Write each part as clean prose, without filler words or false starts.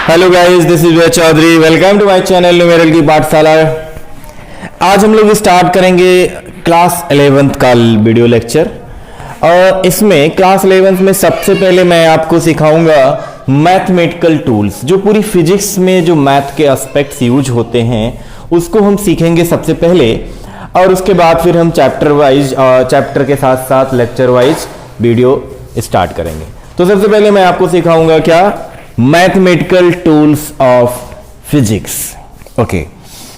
Hello guys, this is Vijay Chaudhary. Welcome to my channel numeral की पाठशाला। आज हम लोग स्टार्ट करेंगे क्लास 11th का वीडियो लेक्चर। और इसमें क्लास 11th में सबसे पहले मैं आपको सिखाऊंगा मैथमेटिकल टूल्स। जो पूरी फिजिक्स में जो मैथ के एस्पेक्ट्स यूज होते हैं उसको हम सीखेंगे सबसे पहले, और उसके बाद फिर हम चैप्टर के साथ साथ लेक्चर वाइज वीडियो स्टार्ट करेंगे। तो सबसे पहले मैं आपको सिखाऊंगा क्या, mathematical tools of physics. Okay,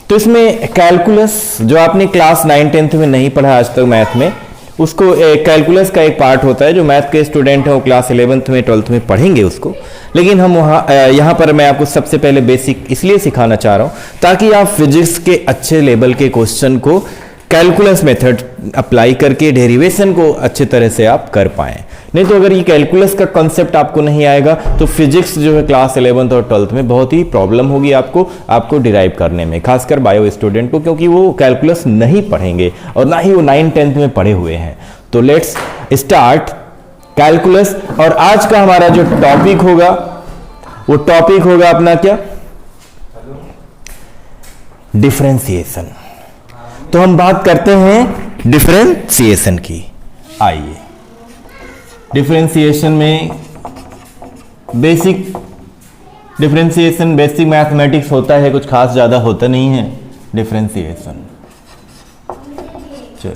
तो इसमें कैलकुलस जो आपने क्लास 9-10th में नहीं पढ़ा आज तक मैथ में, उसको कैलकुलस का एक पार्ट होता है। जो मैथ के स्टूडेंट हैं वो क्लास 11th में 12th में पढ़ेंगे उसको, लेकिन हम यहाँ पर मैं आपको सबसे पहले बेसिक इसलिए सिखाना चाह रहा हूँ ताकि आप फिजिक्स के अच्छे लेवल के क्वेश्चन को कैलकुलस मेथड अप्लाई करके डेरिवेशन को अच्छे तरह से आप कर पाएं। नहीं तो अगर ये कैलकुलस का कॉन्सेप्ट आपको नहीं आएगा तो फिजिक्स जो है क्लास 11th और 12th में बहुत ही प्रॉब्लम होगी आपको डिराइव करने में, खासकर बायो स्टूडेंट को, क्योंकि वो कैलकुलस नहीं पढ़ेंगे और ना ही वो 9-10th में पढ़े हुए हैं। तो लेट्स स्टार्ट कैलकुलस। और आज का हमारा जो टॉपिक होगा वो टॉपिक होगा अपना क्या, डिफरेंशिएशन। तो हम बात करते हैं डिफरेंशिएशन की। आइए, डिफरेंशिएशन में बेसिक मैथमेटिक्स होता है, कुछ खास ज्यादा होता नहीं है डिफरेंशिएशन। चलिए,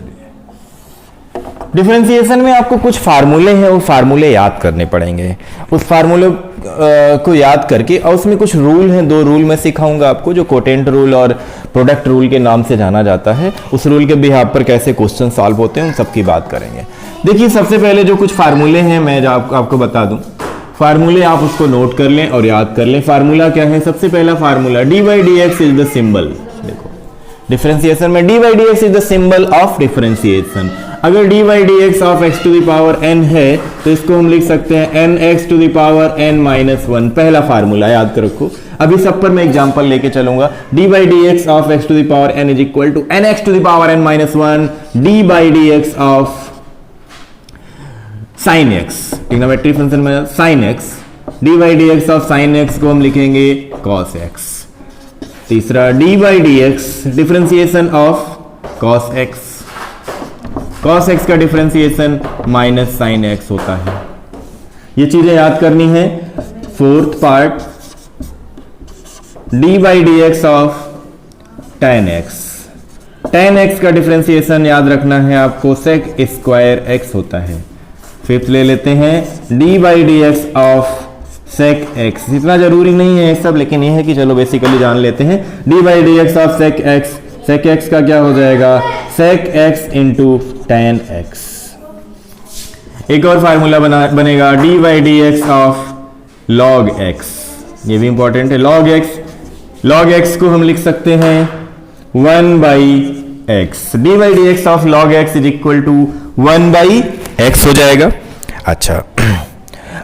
डिफरेंशिएशन में आपको कुछ फार्मूले हैं, वो फार्मूले याद करने पड़ेंगे। उस फार्मूले को याद करके, और उसमें कुछ रूल हैं, 2 रूल मैं सिखाऊंगा आपको, जो कोटेंट रूल और प्रोडक्ट रूल के नाम से जाना जाता है। उस रूल के बिहाफ पर कैसे क्वेश्चन सॉल्व होते हैं उन सब की बात करेंगे। देखिए, सबसे पहले जो कुछ फार्मूले हैं मैं आपको बता दूं। फार्मूले आप उसको नोट कर लें और याद कर लें। फार्मूला क्या है, सबसे पहला formula dy/dx is the symbol. देखो, डिफरेंशिएशन में dy/dx is the symbol of differentiation. अगर dy/dx of x to the power n है तो इसको हम लिख सकते हैं nx to the power n-1। पहला फार्मूला याद कर रखो। अभी सब पर मैं एग्जांपल लेके चलूंगा। dy/dx of x to the power n is equal to nx to the power n-1 dy/dx of sin x। Trigonometry function में sin x, dy/dx of sin x को हम लिखेंगे cos x। तीसरा dy/dx differentiation of cos x। cos x का differentiation minus sin x होता है। ये चीजें याद करनी है। Fourth part dy/dx of tan x। tan x का डिफरेंशिएशन याद रखना है आपको, sec स्क्वायर x होता है। फिफ्थ ले लेते हैं dy/dx ऑफ sec x। इतना जरूरी नहीं है सब, लेकिन यह है कि चलो बेसिकली जान लेते हैं। dy/dx of sec x, sec x का क्या हो जाएगा, sec x into tan x। एक और फार्मूला बनेगा dy/dx ऑफ log x। ये भी इंपॉर्टेंट है, log x को हम लिख सकते हैं 1/x। dy/dx of log x is equal to 1/x हो जाएगा। अच्छा,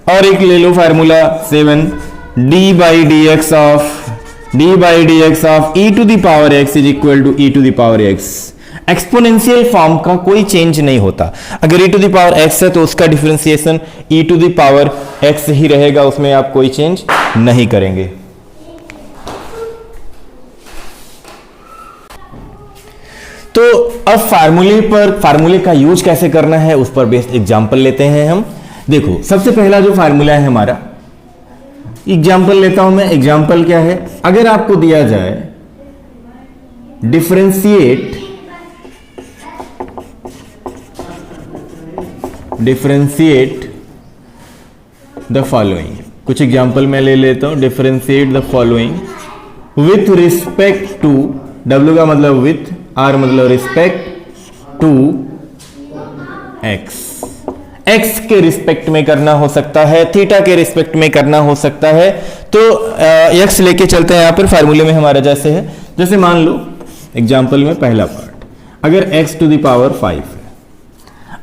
और एक ले लो formula 7, dy/dx of e to the power x is equal to e to the power x। Exponential form का कोई चेंज नहीं होता। अगर e to the power x है तो उसका differentiation e to the power x ही रहेगा, उसमें आप कोई चेंज नहीं करेंगे। तो अब फार्मूले का यूज कैसे करना है उस पर बेस्ड एग्जांपल लेते हैं हम। देखो, सबसे पहला जो फार्मूला है हमारा, एग्जांपल लेता हूं मैं। एग्जांपल क्या है, अगर आपको दिया जाए डिफरेंशिएट द फॉलोइंग, कुछ एग्जांपल मैं ले लेता हूं। Differentiate the following with respect to, W का मतलब विथ, R मतलब रिस्पेक्ट टू x के रिस्पेक्ट में करना हो सकता है, थीटा के रिस्पेक्ट में करना हो सकता है। तो x लेके चलते हैं यहां पर फार्मूले में हमारा जैसे है। जैसे मान लो एग्जांपल में पहला पार्ट, अगर x टू द पावर 5 है,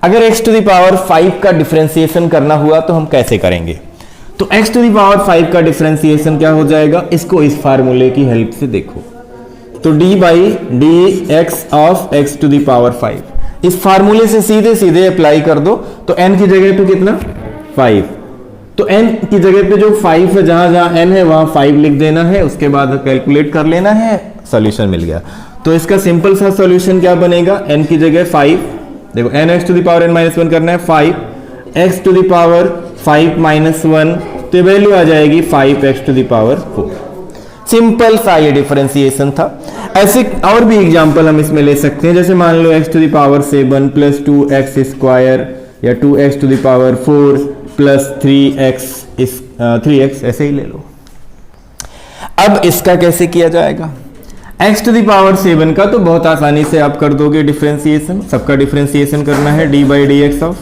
अगर x टू द पावर 5 का डिफरेंशिएशन करना हुआ तो हम कैसे करेंगे। तो x टू द पावर 5 का डिफरेंशिएशन क्या हो जाएगा, इसको इस फार्मूले की हेल्प से देखो। तो dy/dx of x to the power 5, इस फार्मूले से सीधे सीधे अप्लाई कर दो। तो n की जगह पे कितना, 5, तो n की जगह पे जो 5 है, जहां जहां n है वहां 5 लिख देना है, उसके बाद कैलकुलेट कर लेना है, सॉल्यूशन मिल गया। तो इसका सिंपल सा सॉल्यूशन क्या बनेगा, n की जगह 5, देखो n x to the power n minus 1 करना है, 5 x to the power 5 minus 1, तो वैल्यू आ जाएगी 5x to the power 4। Simple सा ये डिफरेंशिएशन था। ऐसे और भी एग्जांपल हम इसमें ले सकते हैं, जैसे मान लो x to the power 7 plus 2x square या 2x to the power 4 plus 3x ऐसे ही ले लो। अब इसका कैसे किया जाएगा, x टू द पावर 7 का तो बहुत आसानी से आप कर दोगे डिफरेंशिएशन, सबका डिफरेंशिएशन करना है d by D X of,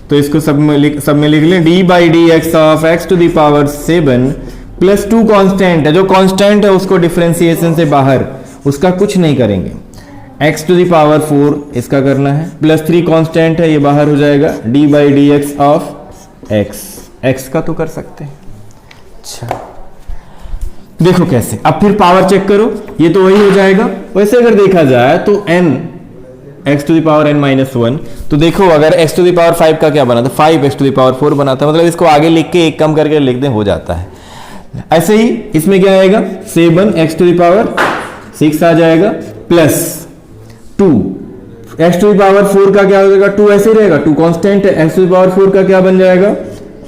तो इसको सब में लिख लें d by D X of x to the power 7 plus 2 constant है, जो कांस्टेंट है उसको डिफरेंशिएशन से बाहर, उसका कुछ नहीं करेंगे, x टू द पावर 4 इसका करना है, प्लस 3 कांस्टेंट है ये बाहर हो जाएगा, d by D X of x का तो कर सकते हैं। अच्छा देखो कैसे, अब फिर पावर चेक करो, ये तो वही हो जाएगा। वैसे अगर देखा जाए तो n x to the power n minus 1, तो देखो अगर x टू द पावर 5 का क्या बना था, 5x टू द पावर 4 बना था, मतलब इसको आगे लिख के एक कम करके लिख दें हो जाता है। ऐसे ही इसमें क्या आएगा, 7x टू द पावर 6 आ जाएगा, plus 2x to the power 4 का क्या हो जाएगा, 2 ऐसे ही रहेगा, 2 कांस्टेंट है, x टू द पावर 4 का क्या बन जाएगा,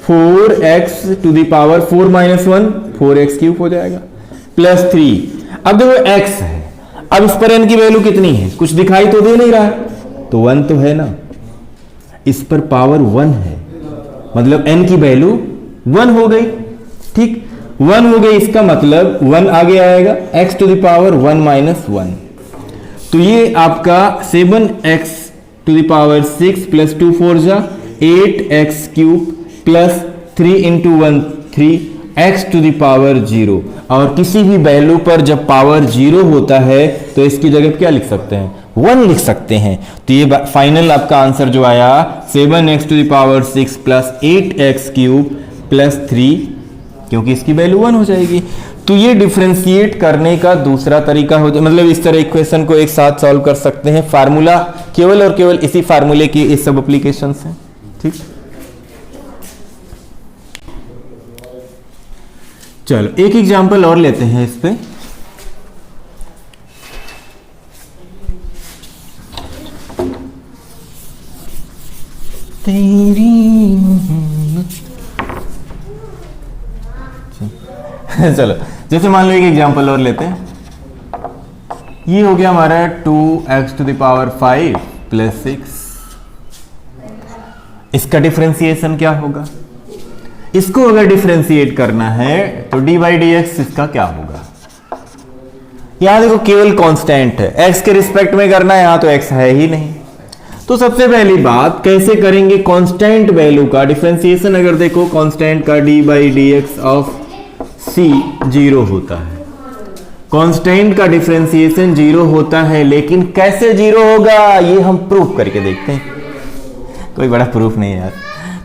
4x to the power 4 minus 1, 4x cube हो जाएगा, प्लस 3। अब देखो x है, अब इस पर n की वैल्यू कितनी है, कुछ दिखाई तो दे नहीं रहा है, तो 1 तो है ना, इस पर पावर 1 है, मतलब n की वैल्यू 1 हो गई, ठीक 1 हो गई, इसका मतलब 1 आगे आएगा, x to the power 1 minus 1, तो ये आपका 7x to the power 6 plus 2 4 जा 8x cube plus 3 into 1 3x to the power 0, और किसी भी वैल्यू पर जब पावर 0 होता है तो इसकी जगह क्या लिख सकते हैं, 1 लिख सकते हैं। तो ये फाइनल आपका आंसर जो आया 7x to the power 6 plus 8x cube plus 3, क्योंकि इसकी वैल्यू 1 हो जाएगी। तो ये डिफरेंशिएट करने का दूसरा तरीका हो जाए, मतलब इस तरह इक्वेशन को एक साथ सॉल्व कर सकते हैं, फार्मूला केवल और केवल इसी फार्मूले की इस सब एप्लीकेशन है, ठीक। चलो एक एग्जांपल और लेते हैं इस पे, चलो जैसे मान लो एक एग्जांपल और लेते हैं, ये हो गया हमारा 2x to the power 5 plus 6, इसका डिफरेंशिएशन क्या होगा, इसको अगर डिफरेंशिएट करना है तो d बाई डी एक्स इसका क्या होगा, यहां देखो केवल कांस्टेंट है, x के रिस्पेक्ट में करना है, यहां तो x है ही नहीं। तो सबसे पहली बात कैसे करेंगे, कांस्टेंट वैल्यू का डिफरेंशिएशन, अगर देखो कांस्टेंट का d by D X of c 0 होता है, कांस्टेंट का डिफरेंशिएशन 0 होता है, लेकिन कैसे 0 होगा ये हम प्रूफ करके देखते हैं, कोई बड़ा प्रूफ नहीं है यार।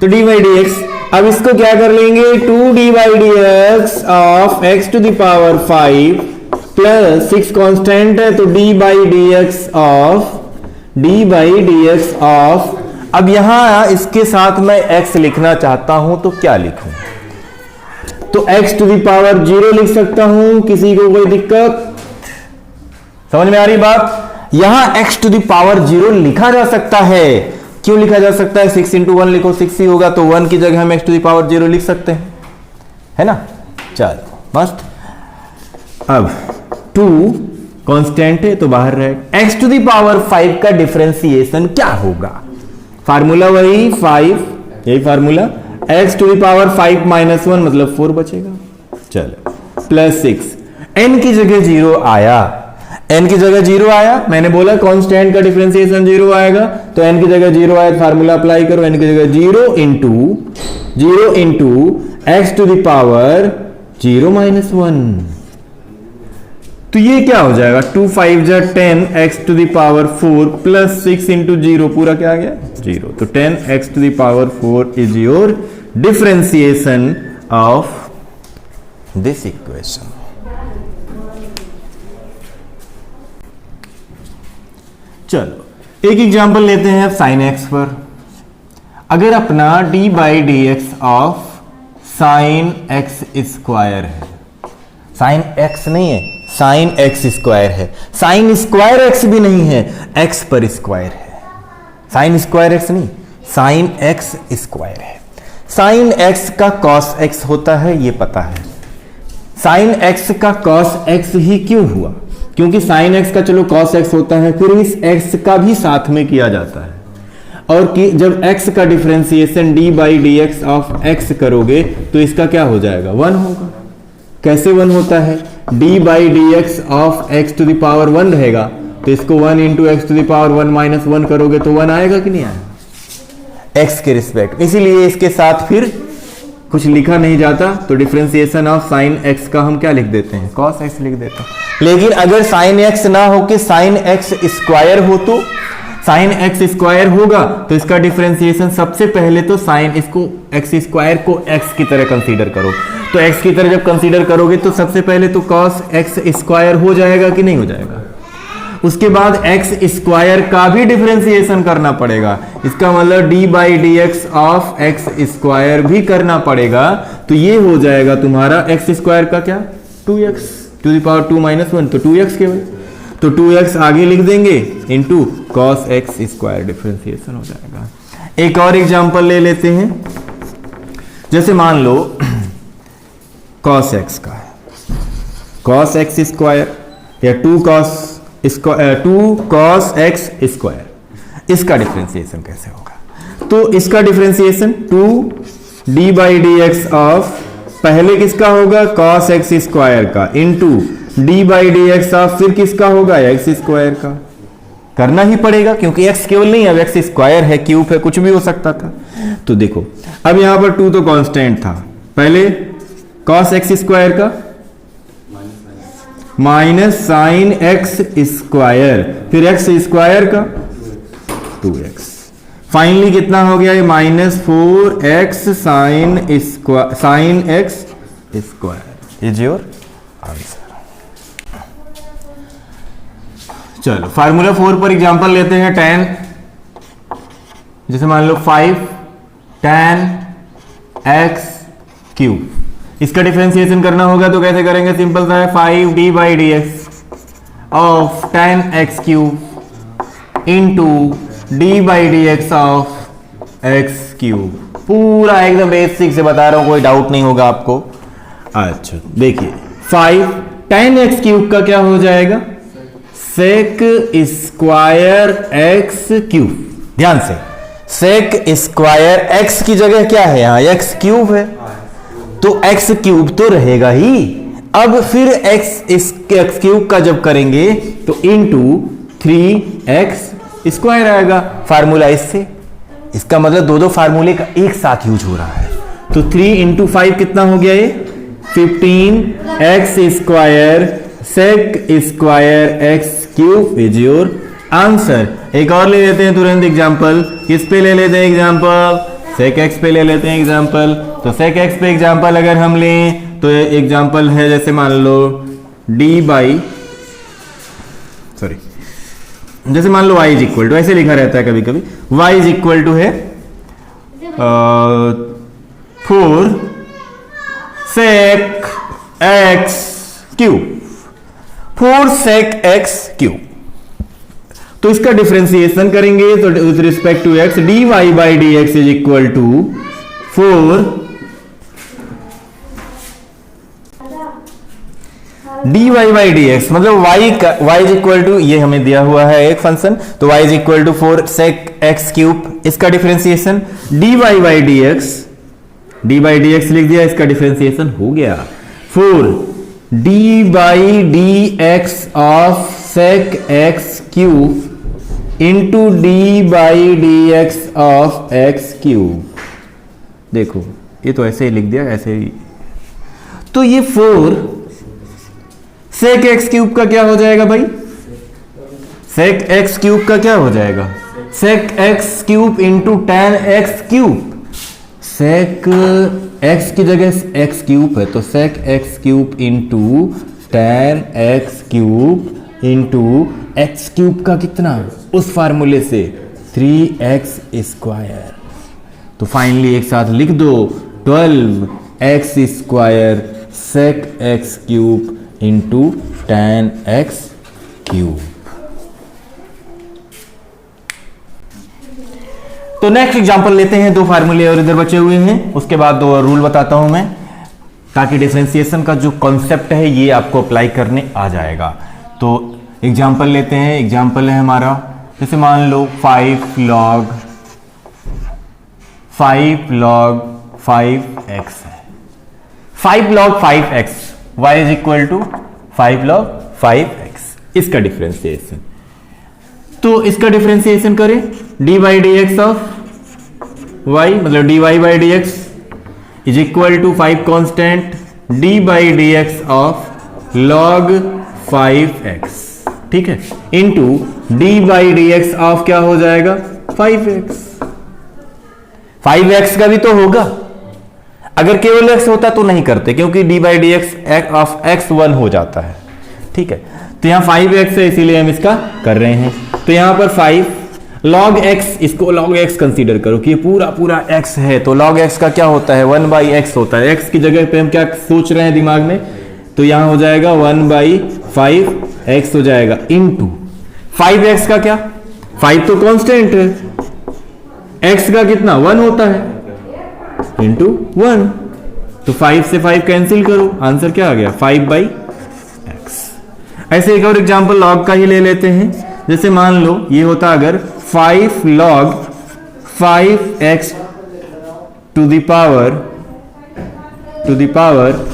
तो d बाई डी एक्स, अब इसको क्या कर लेंगे, 2d by D X of x to the power 5 plus 6 constant है, तो d by D X of, अब यहां इसके साथ मैं x लिखना चाहता हूं तो क्या लिखूं, तो x टू द पावर 0 लिख सकता हूं, किसी को कोई दिक्कत, समझ में आ रही बात। यहां x टू द पावर 0 लिखा जा सकता है, क्यों लिखा जा सकता है, 6 इंटू 1 लिखो 6 ही होगा, तो 1 की जगह हम x टू द पावर 0 लिख सकते हैं, है ना। चलो मस्त, अब 2 कांस्टेंट है तो बाहर रहेगा, x टू द पावर 5 का डिफरेंशिएशन क्या होगा, फार्मूला वही 5, यही formula, x to the power 5 minus 1 मतलब 4 बचेगा, चलो प्लस 6, n की जगह 0 आया, n की जगह 0 आया, मैंने बोला कांस्टेंट का डिफरेंशिएशन 0 आएगा, तो n की जगह 0 आया, फार्मूला अप्लाई करो, n की जगह 0 into x to the power 0 minus 1, तो ये क्या हो जाएगा, 2 5 जा 10 x to the power 4 plus 6 into 0, पूरा क्या आ गया 0, तो 10 x to the power 4 is your differentiation of this equation. चलो एक एग्जांपल लेते हैं साइन x पर, अगर अपना d by D X of sine x square है, साइन एक्स नहीं है, साइन एक्स स्क्वायर है, साइन स्क्वायर एक्स भी नहीं है, एक्स पर स्क्वायर है, साइन स्क्वायर एक्स नहीं, साइन एक्स स्क्वायर है। साइन एक्स का कॉस एक्स होता है, ये पता है। साइन एक्स का कॉस एक्स ही क्यों हुआ? क्योंकि साइन एक्स का चलो कॉस एक्स होता है, फिर इस एक्स का भी साथ में किया जाता है, और कि जब x का differentiation d by D X of x करोगे तो इसका क्या हो जाएगा? 1 होगा। कैसे 1 होता है? d by D X of X to the power 1 रहेगा, तो इसको 1 into X to the power 1 minus 1 करोगे तो 1 आएगा कि नहीं आएगा? x के रिस्पेक्ट। इसीलिए इसके साथ फिर कुछ लिखा नहीं जाता, तो डिफरेंशिएशन ऑफ साइन x का हम क्या लिख देते हैं? cos x लिख देते हैं। लेकिन अगर साइन x ना हो के साइन x स्क्वायर हो, तो साइन एक्स स्क्वायर होगा तो इसका डिफरेंशिएशन सबसे पहले तो साइन इसको एक्स स्क्वायर को एक्स की तरह कंसीडर करो, तो एक्स की तरह जब कंसीडर करोगे तो सबसे पहले तो कॉस एक्स स्क्वायर हो जाएगा कि नहीं हो जाएगा? उसके बाद एक्स स्क्वायर का भी डिफरेंशिएशन करना पड़ेगा, इसका मतलब D by D X of x square भी करना पड़ेगा, तो ये हो जाएगा तुम्हारा एक्स स्क्वायर का क्या? 2x to the power 2 minus 1, तो 2x केवल, तो 2x आगे लिख देंगे into cos x square, differentiation हो जाएगा। एक और एग्जांपल ले लेते हैं, जैसे मान लो कॉस एक्स का है, कॉस एक्स स्क्वायर या 2 कॉस एक्स स्क्वायर, इसका डिफरेंशिएशन कैसे होगा? तो इसका differentiation 2 D by D X of पहले किसका होगा? कॉस एक्स स्क्वायर का into D by D X of फिर किसका होगा? एक्स स्क्वायर का। करना ही पड़ेगा क्योंकि एक्स केवल नहीं, अब एक्स स्क्वायर है, क्यूब है, कुछ भी हो सकता था। तो देखो अब यहां पर 2 तो कांस्टेंट था, पहले कॉस एक्स स्क्वायर का माइनस साइन एक्स स्क्वायर, फिर एक्स स्क्वायर का 2x, फाइनली कितना हो गया? ये -4x sine x square is your answer. चलो फार्मूला 4 पर एग्जांपल लेते हैं। tan, जैसे मान लो 5 tan x क्यूब, इसका डिफरेंशिएशन करना होगा तो कैसे करेंगे? सिंपल सा है, 5 D by D X of tan x cube into D by D X of X cube. पूरा एकदम बेसिक से बता रहा हूं, कोई डाउट नहीं होगा आपको। अच्छा देखिए 5 tan x क्यूब का क्या हो जाएगा? Sec square X cube. ध्यान से, सेक स्क्वायर एक्स की जगह क्या है? यहां एक्स क्यूब है, तो एक्स क्यूब तो रहेगा ही। अब फिर एक्स क्यूब का जब करेंगे तो इंटू 3x स्क्वायर आएगा, फार्मूला इससे। इसका मतलब दो फार्मूले का एक साथ यूज हो रहा है। तो 3 इंटू 5 कितना हो गया? ये 15x square sec square X cube is your answer. एक और ले लेते हैं तुरंत एग्जांपल, किस पे ले लेते हैं एग्जांपल? सेक एक्स पे ले लेते हैं एग्जांपल। तो सेक एक्स पे एग्जांपल अगर हम लें तो एग्जांपल है, जैसे मान लो जैसे मान लो y इज इक्वल टू, ऐसे लिखा रहता है कभी कभी, y इज इक्वल टू है 4 sec x cube, 4 sec x cube. तो इसका डिफरेंशिएशन करेंगे तो with respect to x d y by D x is equal to 4 d y by D x, मतलब y इज इक्वल टू, ये हमें दिया हुआ है एक फंक्शन, तो y is equal to 4 sec x cube. इसका differentiation d y by D x लिख दिया, इसका डिफरेंशिएशन हो गया 4 D by D X of sec x cube into D by D X of X cube. देखो ये तो ऐसे ही लिख दिया, ऐसे ही। तो ये 4 सेक एक्स क्यूब का क्या हो जाएगा भाई? सेक एक्स क्यूब का क्या हो जाएगा? Sec x cube into tan X cube. Sec X की जगह एक्स क्यूब है, तो sec x cube into tan X cube into X cube का कितना? उस फार्मूले से 3x स्क्वायर। तो फाइनली एक साथ लिख दो 12 X square sec x cube into tan X cube. तो नेक्स्ट एग्जांपल लेते हैं। दो फार्मूले और इधर बचे हुए हैं, उसके बाद दो रूल बताता हूं मैं, ताकि डिफरेंशिएशन का जो कॉन्सेप्ट है ये आपको अप्लाई करने आ जाएगा। तो एग्जांपल लेते हैं। एग्जांपल है हमारा, जैसे मान लो 5 log 5x है। 5 log 5x y is equal to 5 log 5x, इसका डिफरेंशिएशन। तो इसका डिफरेंशिएशन करें, dy by D X of y, मतलब dy by D x is equal to 5 constant d by D X of log 5x, ठीक है, into d by D X of क्या हो जाएगा 5x। 5x का भी तो होगा, अगर केवल x होता तो नहीं करते, क्योंकि d by D X of x 1 हो जाता है, ठीक है। तो यहां 5x है, इसीलिए हम इसका कर रहे हैं। तो यहां पर 5 log x, इसको log x कंसीडर करो कि ये पूरा पूरा x है, तो log x का क्या होता है 1 बाई एक्स होता है। x की जगह पे हम क्या सोच रहे हैं दिमाग में, तो यहां हो जाएगा 1 बाई 5x हो जाएगा, इंटू 5x का क्या, 5 तो कांस्टेंट है, x का कितना 1 होता है, इंटू 1, तो 5 से 5 कैंसिल करो, आंसर क्या आ गया 5 बाई एक्स। ऐसे एक और एग्जांपल log का ही ले लेते हैं। जैसे मान लो ये होता अगर 5 log 5x to the power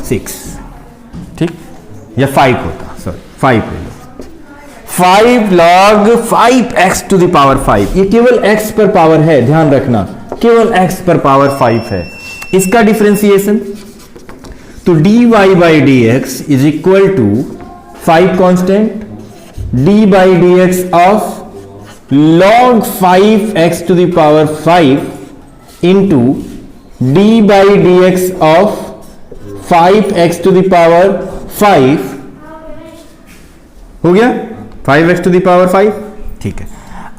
6, ठीक, या 5 होता, सॉरी 5 ले लो, 5 log 5x to the power 5, ये केवल x पर पावर है, ध्यान रखना, केवल x पर पावर 5 है। इसका डिफरेंशिएशन, तो dy by D x is equal to 5 constant d by D X of log 5x to the power 5 into d by D X of 5x to the power 5 हो गया, 5x to the power 5, ठीक है।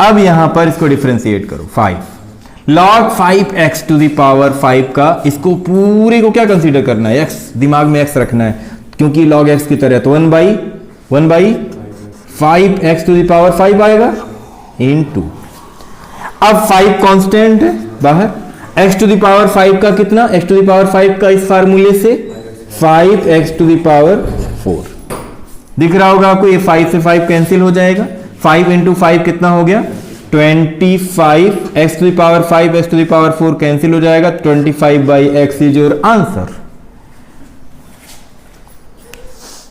अब यहां पर इसको differentiate करो, 5 log 5x to the power 5 का, इसको पूरे को क्या कंसीडर करना है, x, दिमाग में x रखना है, क्योंकि log x की तरह, तो 1 by 5x to the power 5 आएगा, इनटू, अब 5 कांस्टेंट है बाहर, x टू द पावर 5 का कितना, x टू द पावर 5 का इस फार्मूले से 5x टू द पावर 4, दिख रहा होगा आपको, ये 5 से 5 कैंसिल हो जाएगा, 5 इंटू 5 कितना हो गया 25, x to the power 5 x to the power 4 cancel हो जाएगा, 25 by X is your answer.